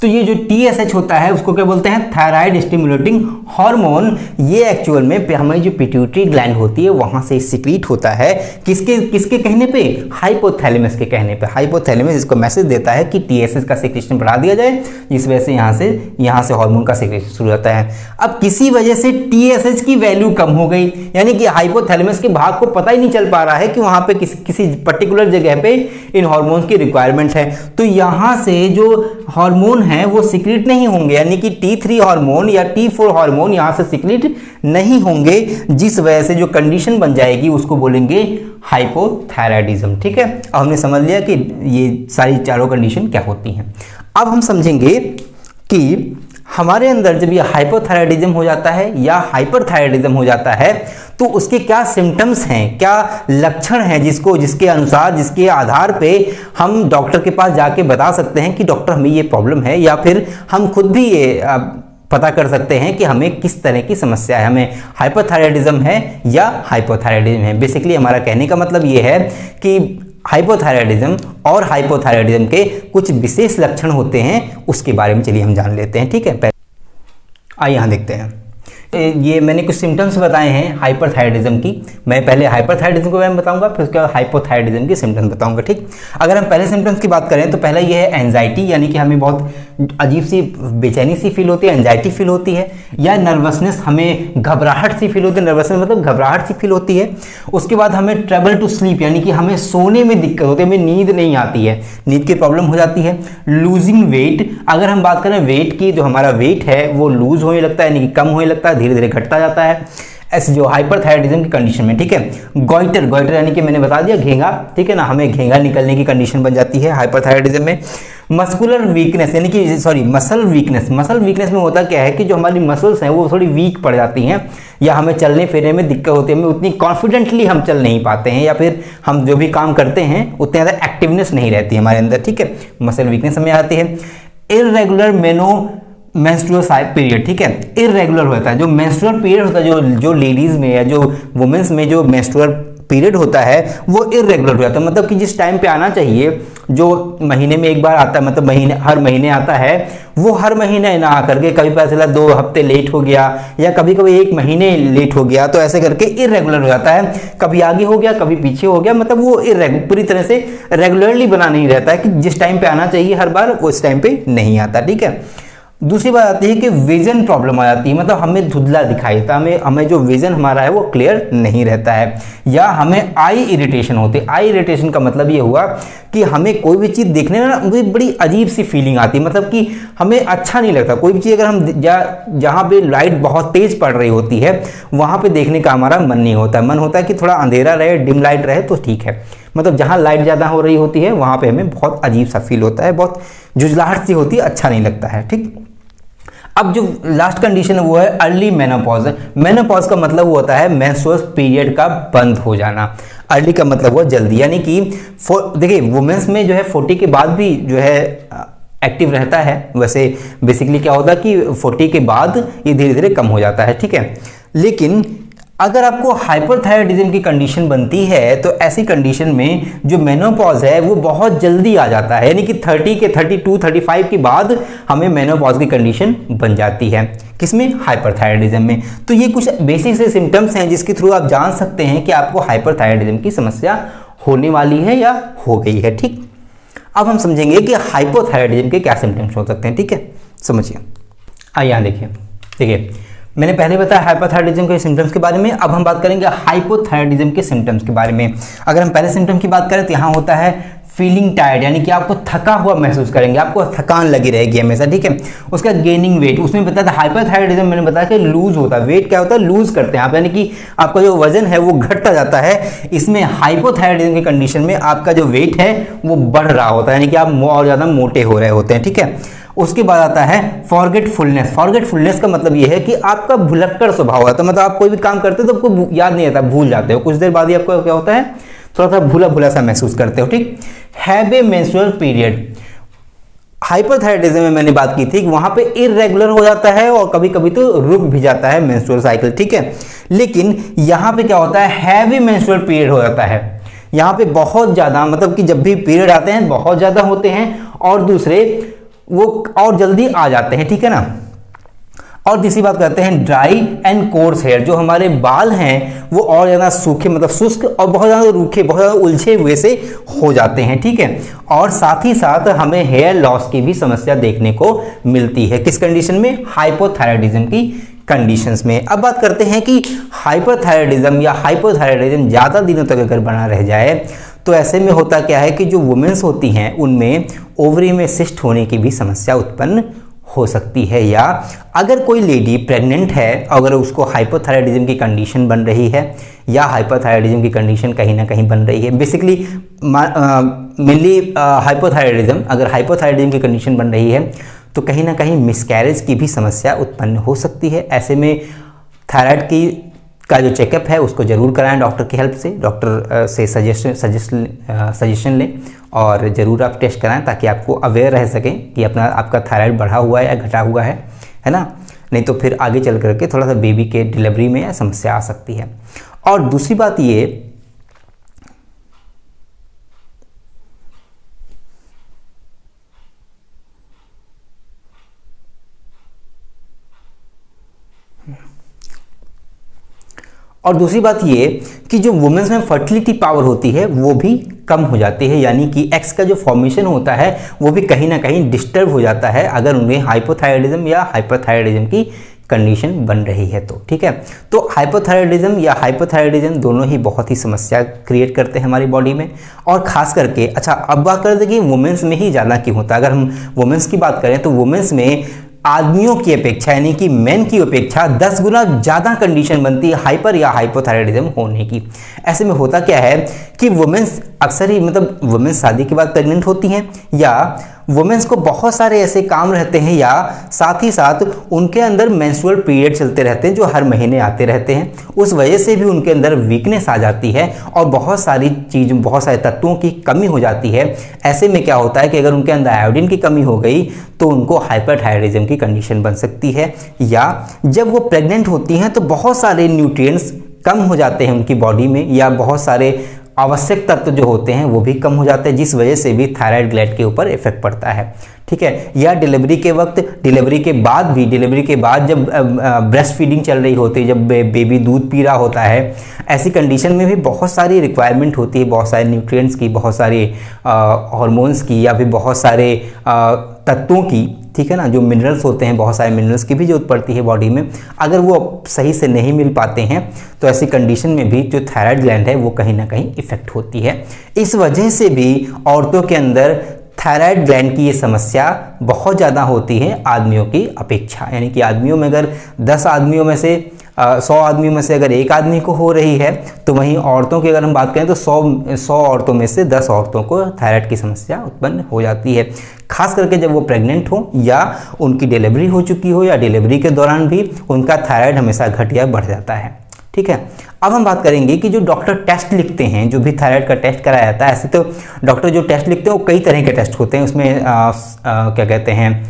तो ये जो TSH होता है उसको क्या बोलते हैं, थायराइड स्टिमुलेटिंग हार्मोन। ये एक्चुअल में हमारी जो पिट्यूटरी ग्लैंड होती है वहां से सिक्रीट होता है, किसके कहने पे, हाइपोथैलेमस के कहने पे। हाइपोथैलेमस इसको मैसेज देता है कि TSH का सिक्रेशन बढ़ा दिया जाए, जिस वजह से यहाँ से हार्मोन का सिक्रेशन शुरू होता है। अब किसी वजह से TSH की वैल्यू कम हो गई, यानी कि हाइपोथैलेमस के भाग को पता ही नहीं चल पा रहा है कि वहां पे किसी पर्टिकुलर जगह पे इन हार्मोन्स की रिक्वायरमेंट है, तो यहां से जो हार्मोन है वो सिक्रीट नहीं होंगे, यानी कि T3 हार्मोन या T4 हार्मोन यहां से सिक्रीट नहीं होंगे, जिस वजह से जो कंडीशन बन जाएगी उसको बोलेंगे हाइपोथायराइडिज्म, ठीक है। अब हमने समझ लिया कि ये सारी चारों कंडीशन क्या होती हैं। अब हम समझेंगे कि हमारे अंदर जब ये हाइपोथायराइडिज्म हो जाता है या हाइपरथायराइडिज्म हो जाता है तो उसके क्या सिम्टम्स हैं, क्या लक्षण हैं जिसके अनुसार, जिसके आधार पे हम डॉक्टर के पास जाके बता सकते हैं कि डॉक्टर हमें ये प्रॉब्लम है, या फिर हम खुद भी ये पता कर सकते हैं कि हमें किस तरह की समस्या है, हमें हाइपरथायराइडिज्म है या हाइपोथायराइडिज्म है। बेसिकली हमारा कहने का मतलब ये है कि हाइपोथायराइडिज्म और हाइपोथायराइडिज्म के कुछ विशेष लक्षण होते हैं, उसके बारे में चलिए हम जान लेते हैं, ठीक है। आइए यहाँ देखते हैं। ये मैंने कुछ सिम्टम्स बताए हैं हाइपरथायराइडिज्म की। मैं पहले हाइपरथायराइडिज्म के बारे में बताऊंगा, फिर उसके बाद हाइपोथायराइडिज्म के सिम्टम्स बताऊंगा, ठीक। अगर हम पहले सिम्टम्स की बात करें तो पहला ये है एंजाइटी, यानी कि हमें बहुत अजीब सी बेचैनी सी फील होती है, एंजाइटी फील होती है, या नर्वसनेस, हमें घबराहट सी फील होती है, नर्वसनेस मतलब घबराहट सी फील होती है। उसके बाद हमें ट्रबल टू स्लीप, यानी कि हमें सोने में दिक्कत होती है, हमें नींद नहीं आती है, नींद की प्रॉब्लम हो जाती है। लूजिंग वेट, अगर हम बात करें वेट की, जो हमारा वेट है वो लूज होने लगता है, यानी कि कम होने लगता है, धीरे धीरे घटता जाता है, ऐसे जो हाइपरथायराइडिज्म की कंडीशन में, ठीक है। गॉइटर यानी कि मैंने बता दिया घेंगा, ठीक है ना, हमें घेंगा निकलने की कंडीशन बन जाती है हाइपरथायराइडिज्म में। मस्कुलर वीकनेस, यानी कि मसल वीकनेस में होता क्या है कि जो हमारी मसल्स हैं वो थोड़ी वीक पड़ जाती हैं, या हमें चलने फिरने में दिक्कत होती है, हमें उतनी कॉन्फिडेंटली हम चल नहीं पाते हैं, या फिर हम जो भी काम करते हैं उतनी ज़्यादा एक्टिवनेस नहीं रहती है हमारे अंदर, ठीक है। मसल वीकनेस हमें आती है। इर्रेगुलर मेंस्ट्रुअल पीरियड, ठीक है, इर्रेगुलर होता है। जो मेंस्ट्रुअल पीरियड होता है जो लेडीज में या जो वुमेन्स में जो मेंस्ट्रुअल पीरियड होता है वो इर्रेगुलर हो जाता है, मतलब कि जिस टाइम पे आना चाहिए, जो महीने में एक बार आता है, मतलब हर महीने आता है, वो हर महीने ना आकर के कभी पता चला 2 हफ्ते लेट हो गया, या कभी कभी 1 महीने लेट हो गया, तो ऐसे करके इर्रेगुलर हो जाता है। कभी आगे हो गया, कभी पीछे हो गया, मतलब वो पूरी तरह से रेगुलरली बना नहीं रहता है कि जिस टाइम पे आना चाहिए हर बार वो उस टाइम पे नहीं आता, ठीक है। दूसरी बात आती है कि विजन प्रॉब्लम आ जाती है, मतलब हमें धुंधला दिखाई देता है, हमें जो विजन हमारा है वो क्लियर नहीं रहता है, या हमें आई इरिटेशन होती है। आई इरिटेशन का मतलब ये हुआ कि हमें कोई भी चीज़ देखने में ना बड़ी अजीब सी फीलिंग आती है, मतलब कि हमें अच्छा नहीं लगता कोई भी चीज़। अगर हम जहाँ पे लाइट बहुत तेज पड़ रही होती है वहाँ पे देखने का हमारा मन नहीं होता, मन होता है कि थोड़ा अंधेरा रहे, डिम लाइट रहे तो ठीक है, मतलब जहाँ लाइट ज़्यादा हो रही होती है वहाँ पे हमें बहुत अजीब सा फील होता है, बहुत जुझलाहट सी होती है, अच्छा नहीं लगता है, ठीक। अब जो लास्ट कंडीशन है वो है अर्ली मेनोपॉज। मेनोपॉज का मतलब वो होता है मेंस्ट्रुअल पीरियड का बंद हो जाना। अर्ली का मतलब हुआ जल्दी, यानी कि देखिए वुमेन्स में जो है 40 के बाद भी जो है एक्टिव रहता है। वैसे बेसिकली क्या होता है कि 40 के बाद ये धीरे धीरे कम हो जाता है, ठीक है। लेकिन अगर आपको हाइपरथायराइडिज्म की कंडीशन बनती है तो ऐसी कंडीशन में जो मेनोपॉज है वो बहुत जल्दी आ जाता है, यानी कि 30 के 32 35 के बाद हमें मेनोपॉज की कंडीशन बन जाती है। किसमें? हाइपरथायराइडिज्म में। तो ये कुछ बेसिक से सिम्टम्स हैं जिसके थ्रू आप जान सकते हैं कि आपको हाइपरथायराइडिज्म की समस्या होने वाली है या हो गई है। ठीक, अब हम समझेंगे कि हाइपोथायराइडिज्म के क्या सिम्टम्स हो सकते हैं। ठीक है, समझिए। आइए यहाँ देखिए मैंने पहले बताया हाइपोथायराइडिज्म के सिम्टम्स के बारे में, अब हम बात करेंगे हाइपोथायराइडिज्म के सिम्टम्स के बारे में। अगर हम पहले सिम्टम की बात करें तो यहाँ होता है फीलिंग टायर्ड, यानी कि आपको थका हुआ महसूस करेंगे, आपको थकान लगी रहेगी हमेशा। ठीक है, उसका गेनिंग वेट, उसमें बताया था हाइपोथायराइडिज्म मैंने बताया कि लूज होता है, वेट क्या होता है? लूज करते हैं आप, यानी कि आपका जो वजन है वो घटता जाता है। इसमें हाइपोथायराइडिज्म की कंडीशन में आपका जो वेट है वो बढ़ रहा होता है, यानी कि आप और ज़्यादा मोटे हो रहे होते हैं। ठीक है, उसके बाद आता है फॉरगेटफुलनेस। फॉरगेटफुलनेस का मतलब ये है कि आपका भुलक्कड़ स्वभाव है, तो मतलब आप कोई भी काम करते हो तो आपको याद नहीं आता, भूल जाते हो, कुछ देर बाद ही आपको क्या होता है, थोड़ा सा भूला भूला सा महसूस करते हो। ठीक, have a menstrual period. Hyperthyroidism में मैंने बात की थी कि वहां पे इरेगुलर हो जाता है और कभी कभी तो रुक भी जाता है मेंस्ट्रुअल साइकिल। ठीक है, लेकिन यहाँ पे क्या होता है, हैवी मेंस्ट्रुअल पीरियड हो जाता है। यहाँ पे बहुत ज़्यादा, मतलब कि जब भी पीरियड आते हैं बहुत ज़्यादा होते हैं, और दूसरे वो और जल्दी आ जाते हैं। ठीक है ना। और तीसरी बात करते हैं ड्राई एंड कोर्स हेयर, जो हमारे बाल हैं वो और ज़्यादा सूखे, मतलब शुष्क और बहुत ज़्यादा रूखे, बहुत ज़्यादा उलझे हुए से हो जाते हैं। ठीक है, और साथ ही साथ हमें हेयर लॉस की भी समस्या देखने को मिलती है। किस कंडीशन में? हाइपोथायराइडिज्म की कंडीशंस में। अब बात करते हैं कि हाइपरथायराइडिज्म या हाइपोथायराइडिज्म ज़्यादा दिनों तक अगर बना रह जाए तो ऐसे में होता क्या है कि जो वुमेन्स होती हैं उनमें ओवरी में सिस्ट होने की भी समस्या उत्पन्न हो सकती है। या अगर कोई लेडी प्रेग्नेंट है, अगर उसको हाइपोथायराइडिज्म की कंडीशन बन रही है या हाइपोथायराइडिज्म की कंडीशन कहीं ना कहीं बन रही है, बेसिकली मेनली हाइपोथायराइडिज्म, अगर हाइपोथायराइडिज्म की कंडीशन बन रही है तो कहीं ना कहीं मिसकैरेज की भी समस्या उत्पन्न हो सकती है। ऐसे में थायराइड का जो चेकअप है उसको ज़रूर कराएं डॉक्टर की हेल्प से, डॉक्टर से सजेशन लें और ज़रूर आप टेस्ट कराएं ताकि आपको अवेयर रह सकें कि आपका थायराइड बढ़ा हुआ है या घटा हुआ है ना। नहीं तो फिर आगे चल करके थोड़ा सा बेबी के डिलीवरी में समस्या आ सकती है। और दूसरी बात ये कि जो वुमेन्स में फर्टिलिटी पावर होती है वो भी कम हो जाती है, यानी कि एक्स का जो फॉर्मेशन होता है वो भी कहीं ना कहीं डिस्टर्ब हो जाता है अगर उन्हें हाइपोथायराइडिज्म या हाइपरथायराइडिज्म की कंडीशन बन रही है तो। ठीक है, तो हाइपोथायराइडिज्म या हाइपोथायराइडिज्म दोनों ही बहुत ही समस्या क्रिएट करते हैं हमारी बॉडी में। और खास करके अच्छा अब बात करते हैं कि वुमेन्स में ही ज़्यादा क्यों होता है। अगर हम वुमेन्स की बात करें तो वुमेन्स में आदमियों की अपेक्षा, यानी कि मेन की अपेक्षा 10 गुना ज़्यादा कंडीशन बनती है हाइपर या हाइपोथायराइडिज्म होने की। ऐसे में होता क्या है कि वुमेन्स अक्सर ही, मतलब वुमेन्स शादी के बाद प्रेग्नेंट होती हैं या वुमेन्स को बहुत सारे ऐसे काम रहते हैं या साथ ही साथ उनके अंदर मेंस्ट्रुअल पीरियड चलते रहते हैं जो हर महीने आते रहते हैं, उस वजह से भी उनके अंदर वीकनेस आ जाती है और बहुत सारी बहुत सारे तत्वों की कमी हो जाती है। ऐसे में क्या होता है कि अगर उनके अंदर आयोडीन की कमी हो गई तो उनको हाइपरथायराइडिज्म की कंडीशन बन सकती है। या जब वो प्रेग्नेंट होती हैं तो बहुत सारे न्यूट्रिएंट्स कम हो जाते हैं उनकी बॉडी में, या बहुत सारे आवश्यक तत्व जो होते हैं वो भी कम हो जाते हैं, जिस वजह से भी थायराइड ग्लैंड के ऊपर इफेक्ट पड़ता है। ठीक है, या डिलीवरी के वक्त, डिलीवरी के बाद जब ब्रेस्ट फीडिंग चल रही होती है, जब बेबी दूध पी रहा होता है, ऐसी कंडीशन में भी बहुत सारी रिक्वायरमेंट होती है, बहुत सारे न्यूट्रिएंट्स की, बहुत सारे हार्मोन्स की, या फिर बहुत सारे तत्वों की। ठीक है ना, जो मिनरल्स होते हैं, बहुत सारे मिनरल्स की भी जरूरत पड़ती है बॉडी में। अगर वो सही से नहीं मिल पाते हैं तो ऐसी कंडीशन में भी जो थायराइड ग्लैंड है वो कहीं ना कहीं इफेक्ट होती है। इस वजह से भी औरतों के अंदर थायराइड ग्लैंड की ये समस्या बहुत ज़्यादा होती है आदमियों की अपेक्षा। यानी कि आदमियों में अगर 10 आदमियों में से 100 आदमियों में से अगर एक आदमी को हो रही है तो वहीं औरतों की अगर हम बात करें तो 100 औरतों में से 10 औरतों को थायराइड की समस्या उत्पन्न हो जाती है। खास करके जब वो प्रेग्नेंट हो या उनकी डिलीवरी हो चुकी हो या डिलीवरी के दौरान भी उनका थायराइड हमेशा घट या बढ़ जाता है। ठीक है, अब हम बात करेंगे कि जो डॉक्टर टेस्ट लिखते हैं, जो भी थायराइड का टेस्ट कराया जाता है, ऐसे तो डॉक्टर जो टेस्ट लिखते हैं वो कई तरह के टेस्ट होते हैं। उसमें क्या कहते हैं,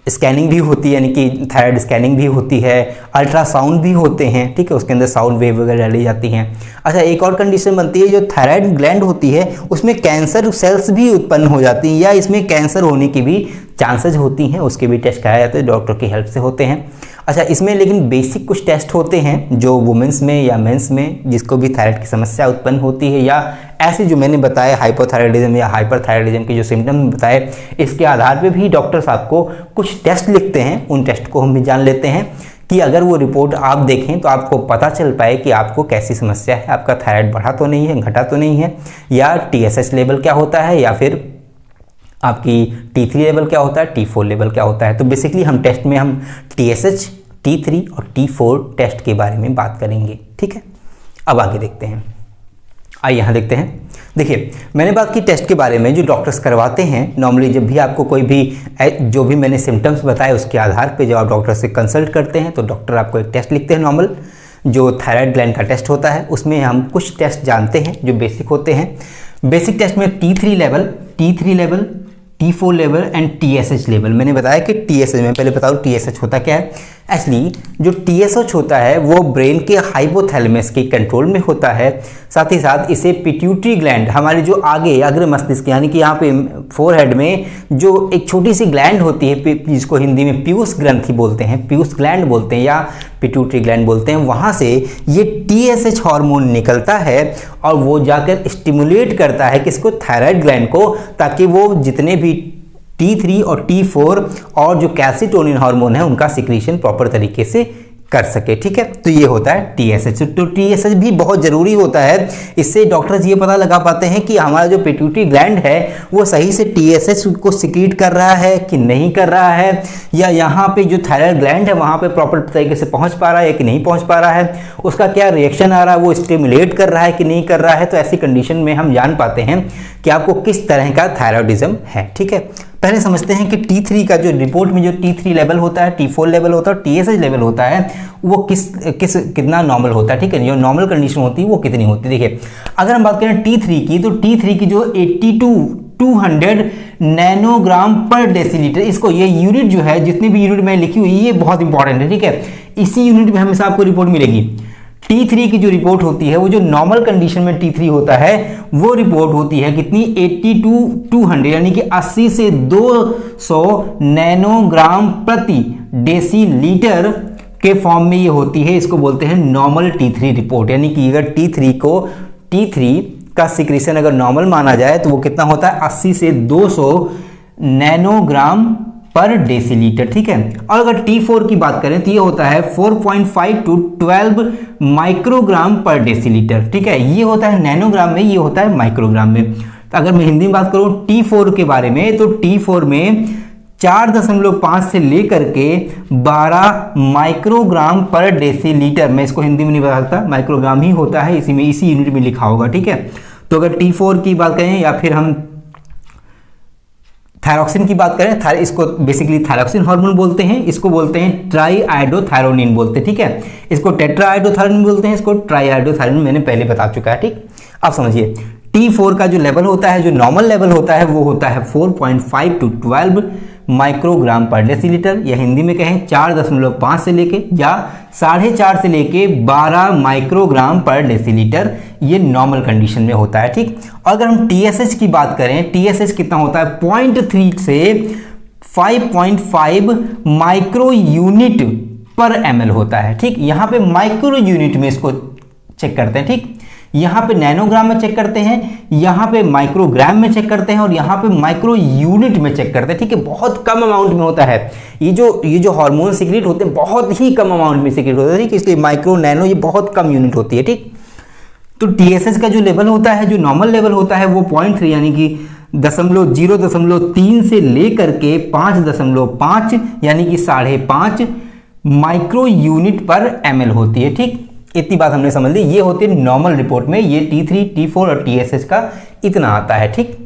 स्कैनिंग भी होती है, यानी कि थायराइड स्कैनिंग भी होती है, अल्ट्रासाउंड भी होते हैं, ठीक है, उसके अंदर साउंड वेव वगैरह डाली जाती हैं। अच्छा, एक और कंडीशन बनती है, जो थायराइड ग्लैंड होती है उसमें कैंसर सेल्स भी उत्पन्न हो जाती हैं या इसमें कैंसर होने की भी चांसेस होती हैं, उसके भी टेस्ट कराए जाते हैं, डॉक्टर की हेल्प से होते हैं। अच्छा, इसमें लेकिन बेसिक कुछ टेस्ट होते हैं जो वुमेंस में या मेंस में जिसको भी थायराइड की समस्या उत्पन्न होती है या ऐसे जो मैंने बताया हाइपोथायराइडिज्म या हाइपरथायराइडिज्म के जो सिम्टम बताए, इसके आधार पे भी डॉक्टर साहब को कुछ टेस्ट लिखते हैं। उन टेस्ट को हम भी जान लेते हैं कि अगर वो रिपोर्ट आप देखें तो आपको पता चल पाए कि आपको कैसी समस्या है, आपका थायराइड बढ़ा तो नहीं है, घटा तो नहीं है, या TSH लेवल क्या होता है, या फिर आपकी T3 लेवल क्या होता है, T4 लेवल क्या होता है। तो बेसिकली हम टेस्ट में हम TSH, T3 और T4 टेस्ट के बारे में बात करेंगे, ठीक है। अब आगे देखते हैं, आइए यहाँ देखते हैं। देखिए, मैंने बात की टेस्ट के बारे में जो डॉक्टर्स करवाते हैं नॉर्मली, जब भी आपको कोई भी जो भी मैंने सिम्टम्स बताए उसके आधार पे जब आप डॉक्टर से कंसल्ट करते हैं तो डॉक्टर आपको एक टेस्ट लिखते हैं नॉर्मल, जो थायराइड ग्लैंड का टेस्ट होता है। उसमें हम कुछ टेस्ट जानते हैं जो बेसिक होते हैं। बेसिक टेस्ट में T3 level, T3 level, T4 level and TSH level. मैंने बताया कि TSH, मैं पहले बताऊँ TSH होता क्या है। एक्चुअली जो TSH होता है वो ब्रेन के हाइपोथैलेमस के कंट्रोल में होता है। साथ ही साथ इसे पिट्यूटरी ग्लैंड, हमारी जो आगे अग्र मस्तिष्क यानी कि यहाँ पे फोरहेड में जो एक छोटी सी ग्लैंड होती है जिसको हिंदी में पीयूष ग्रंथि बोलते हैं, पीयूष ग्लैंड बोलते हैं या पिट्यूटरी ग्लैंड बोलते हैं, वहाँ से ये TSH हार्मोन निकलता है और वो जाकर स्टिमुलेट करता है किसको, थायराइड ग्लैंड को, ताकि वो जितने भी T3 और T4 और जो कैल्सिटोनिन हार्मोन है उनका सिक्रीशन प्रॉपर तरीके से कर सके, ठीक है। तो ये होता है TSH। तो TSH भी बहुत ज़रूरी होता है, इससे डॉक्टर्स ये पता लगा पाते हैं कि हमारा जो पिट्यूटरी ग्लैंड है वो सही से TSH को सिक्रीट कर रहा है कि नहीं कर रहा है, या यहाँ पे जो थायराइड ग्लैंड है वहाँ पे प्रॉपर तरीके से पहुँच पा रहा है कि नहीं पहुँच पा रहा है, उसका क्या रिएक्शन आ रहा है, वो स्टिमुलेट कर रहा है कि नहीं कर रहा है। तो ऐसी कंडीशन में हम जान पाते हैं कि आपको किस तरह का थायराइडिज्म है, ठीक है। पहले समझते हैं कि T3 का जो रिपोर्ट में जो T3 लेवल होता है, T4 लेवल होता है और TSH लेवल होता है वो कितना नॉर्मल होता है, ठीक है। जो नॉर्मल कंडीशन होती है वो कितनी होती है। देखिए, अगर हम बात करें T3 की, तो T3 की जो 82 नैनोग्राम पर डेसीलीटर, इसको ये यूनिट जो है, जितनी भी यूनिट मैं लिखी हुई ये बहुत इंपॉर्टेंट है, ठीक है। इसी यूनिट में हमेशा आपको रिपोर्ट मिलेगी। T3 की जो रिपोर्ट होती है वो जो नॉर्मल कंडीशन में T3 होता है वो रिपोर्ट होती है कितनी, 82 यानी कि 80 से 200 नैनोग्राम प्रति डेसीलीटर के फॉर्म में ये होती है। इसको बोलते हैं नॉर्मल T3 रिपोर्ट। यानी कि अगर T3 का सिक्रीशन अगर नॉर्मल माना जाए तो वो कितना होता है, 80 से 200 नैनोग्राम पर डेसीलीटर, ठीक है। और अगर T4 की बात करें तो ये होता है 4.5 to 12 माइक्रोग्राम पर डेसीलीटर, ठीक है। ये होता है नैनोग्राम में, ये होता है माइक्रोग्राम में। तो अगर मैं हिंदी में बात करूं T4 के बारे में, तो T4 में 4.5 से लेकर के 12 माइक्रोग्राम पर डेसीलीटर, मैं इसको हिंदी में नहीं बता सकता, माइक्रोग्राम ही होता है, इसी यूनिट में लिखा होगा, ठीक है। तो अगर T4 की बात करें या फिर हम थायरॉक्सिन की बात करें, इसको बेसिकली थायरॉक्सिन हार्मोन बोलते हैं, इसको बोलते हैं ट्राईआयोडोथायरोनिन बोलते हैं, ठीक है। इसको टेट्राआयोडोथायरोनिन बोलते हैं, इसको ट्राईआयोडोथायरोनिन मैंने पहले बता चुका है, ठीक। अब समझिए T4 का जो लेवल होता है, जो नॉर्मल लेवल होता है वो होता है 4.5 to 12 माइक्रोग्राम पर डेसीलीटर, या हिंदी में कहें 4.5 से लेके या 4.5 से लेके 12 माइक्रोग्राम पर डेसीलीटर, ये नॉर्मल कंडीशन में होता है, ठीक। अगर हम TSH की बात करें, TSH कितना होता है, 0.3 से 5.5 माइक्रो यूनिट पर ml होता है, ठीक। यहाँ पे माइक्रो यूनिट में इसको चेक करते हैं, ठीक। यहाँ पे नैनोग्राम में चेक करते हैं, यहाँ पे माइक्रोग्राम में चेक करते हैं और यहाँ पे माइक्रो यूनिट में चेक करते हैं, ठीक है। बहुत कम अमाउंट में होता है ये जो हार्मोन सीक्रेट होते हैं, बहुत ही कम अमाउंट में सीक्रेट होता है, ठीक। इसलिए माइक्रो नैनो ये बहुत कम यूनिट होती है, ठीक। तो TSH का जो लेवल होता है, जो नॉर्मल लेवल होता है वो 0.3 यानी कि 0.3 से लेकर के 5.5 यानी कि 5.5 माइक्रो यूनिट पर ml होती है, ठीक। इतनी बात हमने समझ ली। ये होती है नॉर्मल रिपोर्ट में, ये T3, T4 और TSH का इतना आता है, ठीक।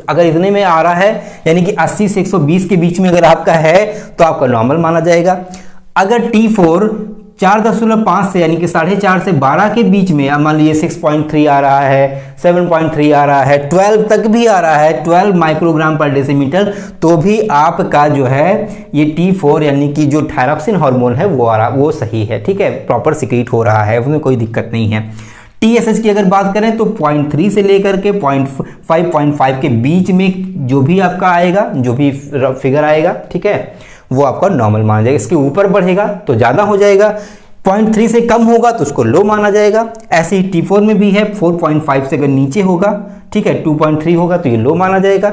अगर इतने में आ रहा है यानी कि 80 से 120 के बीच में अगर आपका है तो आपका नॉर्मल माना जाएगा। अगर T4 4.5 से यानी कि 4.5 से 12 के बीच में, अब मान लीजिए 6.3 आ रहा है, 7.3 आ रहा है, 12 तक भी आ रहा है, 12 माइक्रोग्राम पर डेसीमीटर, तो भी आपका जो है ये T4 यानी कि जो थायरॉक्सिन हार्मोन है वो आ रहा, वो सही है, ठीक है, प्रॉपर सिक्रीट हो रहा है, उसमें कोई दिक्कत नहीं है। TSH की अगर बात करें तो 0.3 से लेकर के 0.5 के बीच में जो भी आपका आएगा, जो भी फिगर आएगा, ठीक है, वो आपका नॉर्मल माना जाएगा। इसके ऊपर बढ़ेगा तो ज़्यादा हो जाएगा, 0.3 से कम होगा तो उसको लो माना जाएगा। ऐसे ही T4 में भी है, 4.5 से अगर नीचे होगा, ठीक है, 2.3 होगा तो ये लो माना जाएगा।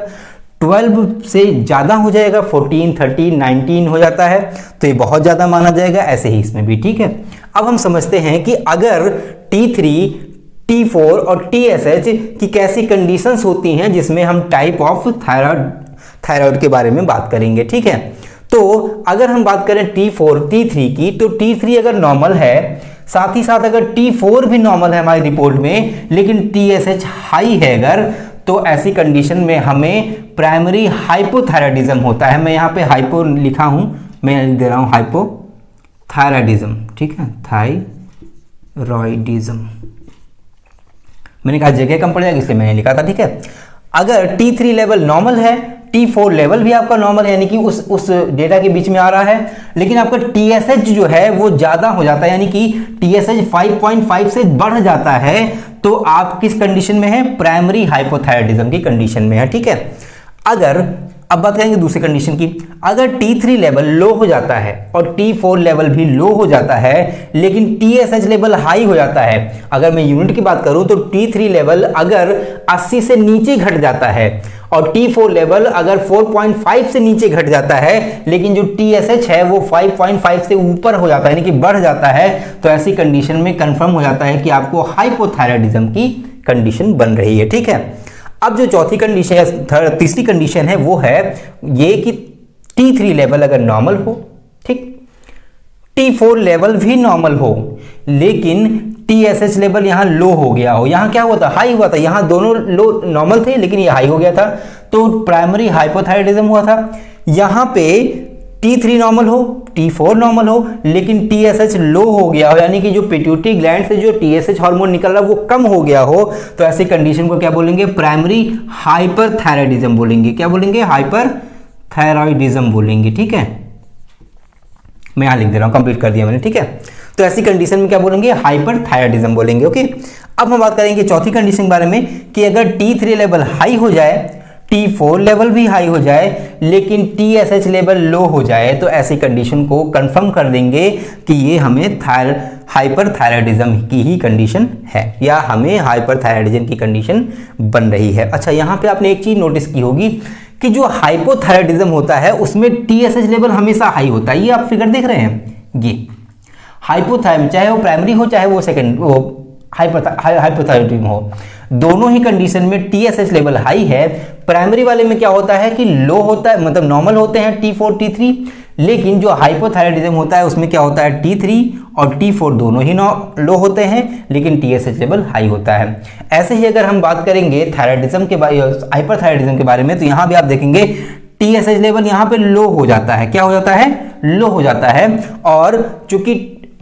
12 से ज़्यादा हो जाएगा, 14, 13, 19 हो जाता है तो ये बहुत ज़्यादा माना जाएगा। ऐसे ही इसमें भी, ठीक है। अब हम समझते हैं कि अगर T3, T4 और TSH की कैसी कंडीशंस होती हैं जिसमें हम टाइप ऑफ थायराइड के बारे में बात करेंगे, ठीक है। तो अगर हम बात करें T4, T3 की, तो T3 अगर नॉर्मल है, साथ ही साथ अगर T4 भी नॉर्मल है हमारी रिपोर्ट में, लेकिन TSH हाई है अगर, तो ऐसी कंडीशन में हमें प्राइमरी हाइपोथायराइडिज्म होता है। मैं यहाँ पे हाइपो लिखा हूँ, मैं लिख दे रहा हूँ हाइपोथायराइडिज्म, ठीक है, थायराइडिज्म। मैंने कहा जगह कम पड़ जाएगी इसलिए मैंने लिखा था, ठीक है। अगर T3 लेवल नॉर्मल है, T4 लेवल भी आपका नॉर्मल है, यानी कि उस डेटा के बीच में आ रहा है, लेकिन आपका TSH जो है वो ज़्यादा हो जाता है, यानी कि TSH 5.5 से बढ़ जाता है, तो आप किस कंडीशन में है? प्राइमरी हाइपोथायराइडिज्म की कंडीशन में है, ठीक है। अगर अब बात करेंगे दूसरी कंडीशन की, अगर T3 लेवल लो हो जाता है और T4 लेवल भी लो हो जाता है, लेकिन TSH लेवल हाई हो जाता है। अगर मैं यूनिट की बात करूं तो T3 लेवल अगर 80 से नीचे घट जाता है और T4 लेवल अगर 4.5 से नीचे घट जाता है, लेकिन जो TSH है वो 5.5 से ऊपर हो जाता है, यानी कि बढ़ जाता है, तो ऐसी कंडीशन में कंफर्म हो जाता है कि आपको हाइपोथायराइडिज्म की कंडीशन बन रही है, ठीक है। अब जो चौथी कंडीशन है, तीसरी कंडीशन है, वो है ये कि T3 लेवल अगर नॉर्मल हो, ठीक, T4 लेवल भी नॉर्मल हो, लेकिन TSH लेवल यहाँ लो हो गया हो। यहाँ क्या हुआ था? हाई हुआ था। यहाँ दोनों लो नॉर्मल थे, लेकिन ये हाई हो गया था, तो प्राइमरी हाइपोथायराइडिज्म हुआ था। यहाँ पे T3 नॉर्मल हो, T4 नॉर्मल हो, लेकिन TSH लो हो गया हो, यानी कि जो पिट्यूटरी ग्लैंड से जो TSH हार्मोन निकल रहा है वो कम हो गया हो, तो ऐसी कंडीशन को क्या बोलेंगे? प्राइमरी हाइपरथायराइडिज्म बोलेंगे। क्या बोलेंगे? हाइपरथायराइडिज्म बोलेंगे, ठीक है। मैं यहाँ लिख दे रहा हूँ, कंप्लीट कर दिया मैंने, ठीक है। तो ऐसी कंडीशन में क्या बोलेंगे? हाइपरथायराइडिज्म बोलेंगे, ओके। अब हम बात करेंगे चौथी कंडीशन के बारे में कि अगर T3 लेवल हाई हो जाए, T4 लेवल भी हाई हो जाए, लेकिन TSH लेवल लो हो जाए, तो ऐसी कंडीशन को कंफर्म कर देंगे कि ये हमें हाइपरथायराइडिज्म की ही कंडीशन है, या हमें हाइपरथायराइडिज्म की कंडीशन बन रही है। अच्छा, यहाँ पे आपने एक चीज नोटिस की होगी कि जो हाइपोथायराइडिज्म होता है उसमें TSH लेवल हमेशा हाई होता है। ये आप फिगर देख रहे हैं, ये हाइपोथायराइडिज्म, चाहे वो प्राइमरी हो चाहे वो सेकेंड वो हाइपोथायराइडिज्म हो, दोनों ही कंडीशन में TSH लेवल हाई है। प्राइमरी वाले में क्या होता है कि लो होता है, मतलब नॉर्मल होते हैं T4 T3, लेकिन जो हाइपोथायराइडिज्म होता है उसमें क्या होता है? T3 और T4 दोनों ही लो होते हैं, लेकिन TSH लेवल हाई होता है। ऐसे ही अगर हम बात करेंगे थायराइडिज्म के बारे, हाइपरथायराइडिज्म के बारे में, तो यहाँ भी आप देखेंगे TSH लेवल यहाँ पे लो हो जाता है। क्या हो जाता है? लो हो जाता है। और चूंकि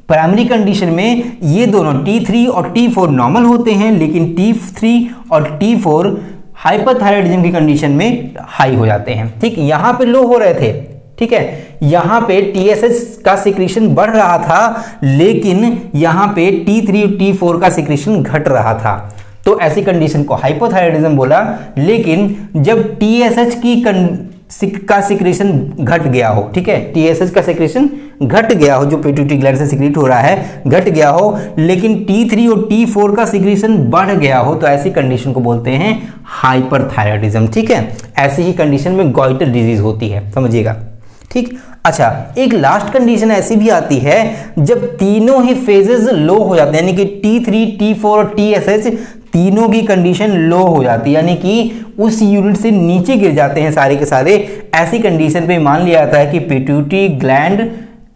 प्राइमरी कंडीशन में ये दोनों T3 और T4 नॉर्मल होते हैं, लेकिन T3 और T4 हाइपरथायराइडिज्म की कंडीशन में हाई हो जाते हैं, ठीक। यहाँ पे लो हो रहे थे, ठीक है, यहाँ पे TSH का सिक्रीशन बढ़ रहा था, लेकिन यहाँ पे T3 और T4 का सिक्रीशन घट रहा था, तो ऐसी कंडीशन को हाइपोथायराइडिज्म बोला। लेकिन जब TSH का सिक्रीशन घट गया हो, ठीक है, TSH का सिक्रीशन घट गया हो, जो पिट्यूटरी ग्लैंड से सिक्रीट हो रहा है घट गया हो, लेकिन T3 और T4 का सिक्रीशन बढ़ गया हो, तो ऐसी कंडीशन को बोलते हैं हाइपरथायराइडिज्म, ठीक है। ऐसी ही कंडीशन में गॉइटर डिजीज होती है, समझिएगा, ठीक। अच्छा, एक लास्ट कंडीशन ऐसी भी आती है जब तीनों ही फेजेस लो हो जाते हैं, यानी कि T3, T4 और TSH तीनों की कंडीशन लो हो जाती है, यानी कि उस यूनिट से नीचे गिर जाते हैं सारे के सारे। ऐसी कंडीशन पे मान लिया जाता है कि पिट्यूटरी ग्लैंड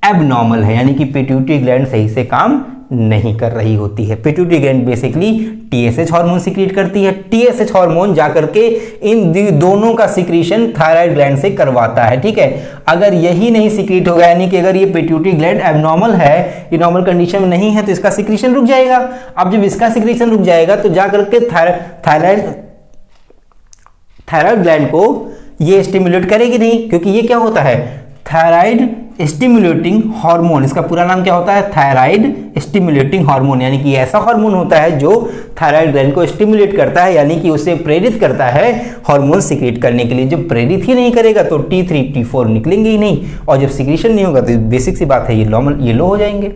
एबनॉर्मल है, यानी कि पिट्यूटरी ग्लैंड सही से काम नहीं कर रही होती है। Pituitary gland basically TSH hormone secrete करती है। टीएसएच हार्मोन जाकर के इन दोनों का सीक्रेशन थायराइड ग्लैंड से करवाता है, ठीक है। अगर यही नहीं सीक्रेट होगा, यानी कि अगर ये पिट्यूटरी ग्लैंड एबनॉर्मल है, ये नॉर्मल कंडीशन में नहीं है, तो इसका सीक्रेशन रुक जाएगा। अब जब इसका सीक्रेशन रुक जाएगा तो जाकर के थायराइड ग्लैंड को ये स्टिमुलेट करेगी नहीं, क्योंकि ये क्या होता है, थायराइड स्टिमुलेटिंग हार्मोन। इसका पूरा नाम क्या होता है, थायराइड स्टिमुलेटिंग हार्मोन। यानी कि ऐसा हार्मोन होता है जो थायराइड ग्लैंड को स्टिमुलेट करता है, यानी कि उसे प्रेरित करता है हार्मोन सीक्रेट करने के लिए। जब प्रेरित ही नहीं करेगा तो T3 T4 निकलेंगे ही नहीं, और जब सीक्रेशन नहीं होगा तो बेसिक सी बात है, ये लो हो जाएंगे।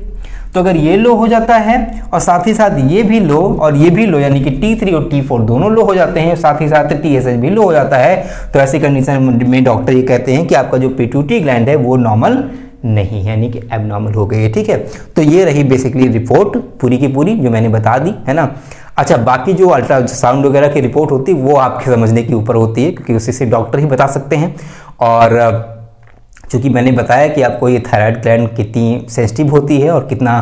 तो अगर ये लो हो जाता है और साथ ही साथ ये भी लो और ये भी लो, यानी कि T3 और T4 दोनों लो हो जाते हैं, साथ ही साथ TSH भी लो हो जाता है, तो ऐसी कंडीशन में डॉक्टर ये कहते हैं कि आपका जो पिट्यूटरी ग्लैंड है वो नॉर्मल नहीं है, यानी कि एबनॉर्मल हो गई है, ठीक है। तो ये रही बेसिकली रिपोर्ट पूरी की पूरी जो मैंने बता दी, है ना। अच्छा, बाकी जो अल्ट्रासाउंड वगैरह की रिपोर्ट होती है वो आपके समझने के ऊपर होती है, क्योंकि उसी से डॉक्टर ही बता सकते हैं। और चूँकि मैंने बताया कि आपको ये थायराइड ग्लैंड कितनी सेंसिटिव होती है और कितना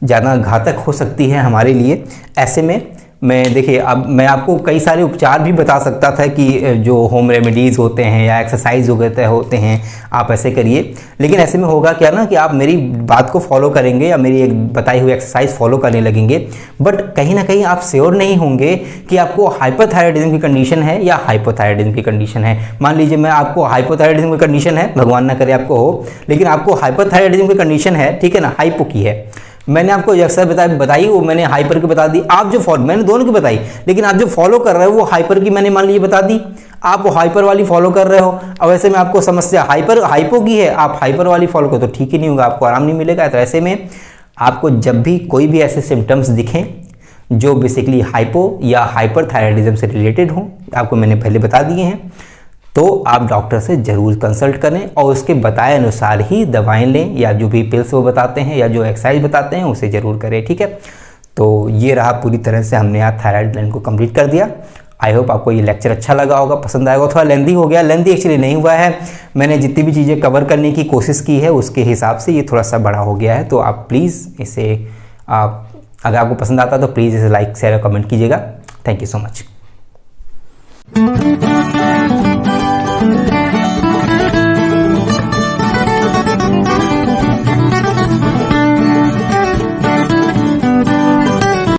ज़्यादा घातक हो सकती है हमारे लिए, ऐसे में मैं देखिए, अब मैं आपको कई सारे उपचार भी बता सकता था कि जो होम रेमेडीज़ होते हैं या एक्सरसाइज होते हैं, आप ऐसे करिए। लेकिन ऐसे में होगा क्या ना कि आप मेरी बात को फॉलो करेंगे या मेरी एक बताई हुई एक्सरसाइज फॉलो करने लगेंगे, बट कहीं ना कहीं आप श्योर नहीं होंगे कि आपको हाइपरथायराइडिज्म की कंडीशन है या हाइपोथायराइडिज्म की कंडीशन है। मान लीजिए मैं आपको हाइपोथायराइडिज्म की कंडीशन है, भगवान ना करे आपको हो, लेकिन आपको हाइपरथायराइडिज्म की कंडीशन है, ठीक है ना, हाइपो की है। मैंने आपको एक्सरसाइज बताई, वो मैंने हाइपर की बता दी, आप जो फॉलो, मैंने दोनों की बताई, लेकिन आप जो फॉलो कर रहे हो वो हाइपर की मैंने मान लीजिए बता दी, आप वो हाइपर वाली फॉलो कर रहे हो। अब ऐसे में आपको समस्या हाइपो की है, आप हाइपर वाली फॉलो करो तो ठीक ही नहीं होगा, आपको आराम नहीं मिलेगा। तो ऐसे में आपको जब भी कोई भी ऐसे सिम्टम्स दिखें जो बेसिकली हाइपो या हाइपरथायराइडिज्म से रिलेटेड हों, आपको मैंने पहले बता दिए हैं, तो आप डॉक्टर से ज़रूर कंसल्ट करें और उसके बताए अनुसार ही दवाएं लें, या जो भी पिल्स वो बताते हैं या जो एक्सरसाइज बताते हैं उसे ज़रूर करें, ठीक है। तो ये रहा, पूरी तरह से हमने आज थायराइड ग्लैंड को कंप्लीट कर दिया। आई होप आपको ये लेक्चर अच्छा लगा होगा, पसंद आएगा। थोड़ा लेंदी हो गया, लेंदी एक्चुअली नहीं हुआ है, मैंने जितनी भी चीज़ें कवर करने की कोशिश की है उसके हिसाब से ये थोड़ा सा बड़ा हो गया है। तो आप प्लीज़ इसे अगर आपको पसंद आता तो प्लीज़ इसे लाइक शेयर और कमेंट कीजिएगा। Thank you so much.